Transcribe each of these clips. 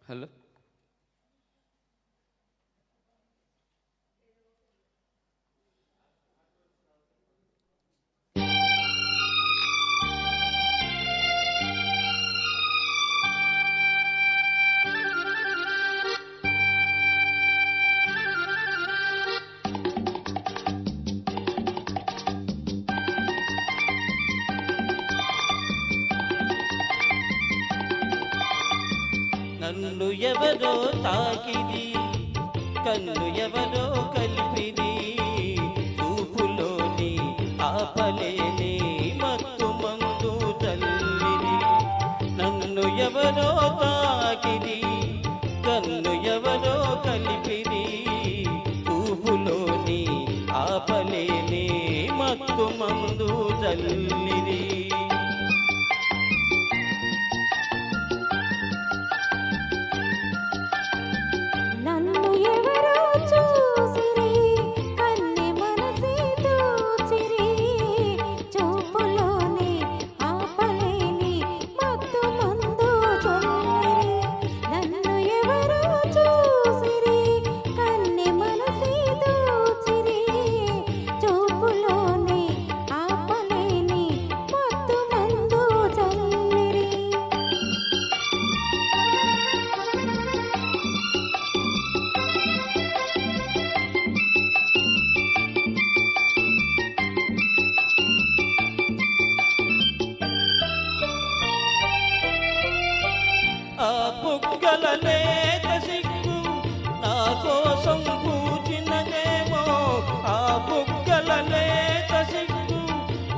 Hello నన్ను ఎవరో తాకిది కన్ను ఎవరో కలిపిది చూపులోని ఆపలేని మత్తు మందు చల్లిది నన్ను ఎవరో తాకిది కన్ను ఎవరో కలిపిది చూపులోని ఆపలేని మత్తు మందు చల్లిది ఆ బుగ్గల లేత సిగ్గు నా కోసం పూచినదేమో ఆ బుగ్గల లేత సిగ్గు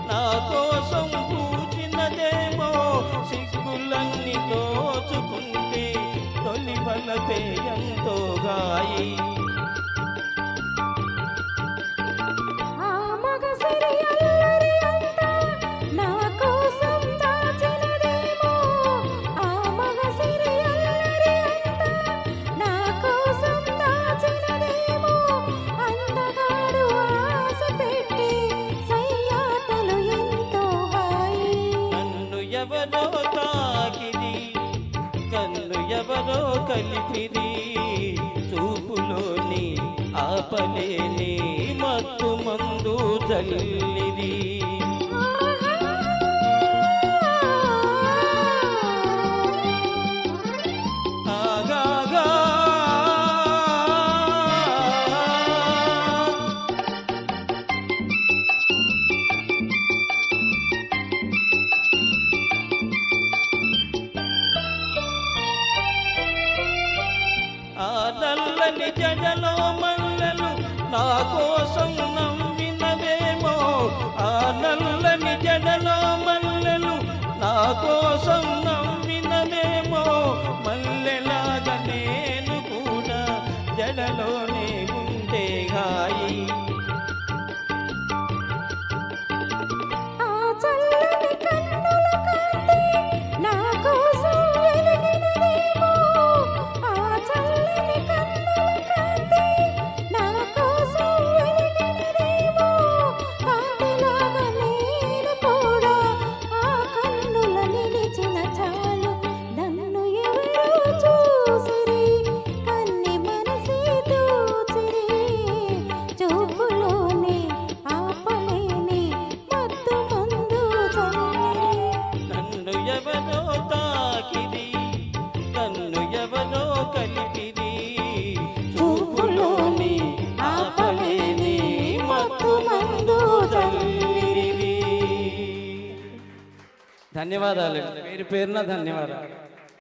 నా కోసం పూచినదేమో సిగ్గులన్నీ దోచుకుంటే తొలి వలపే ఎంతో గాయి ఎవరో తాకిది కన్ను ఎవరో కలిపిది చూపులోని ఆపలేని మత్తు మందు చల్లిది ఆగాగా ఆ నల్లని జడలో మల్లెలు నా కోసం నవ్వినవేమో ఆ నల్లని జడలో మల్లెలు నా కోసం నవ్వినవేమో మల్లెలాగా నేను కూడా జడలోనే ఉంటే హాయి ధన్యవాదాలు పేరు పేరున ధన్యవాదాలు.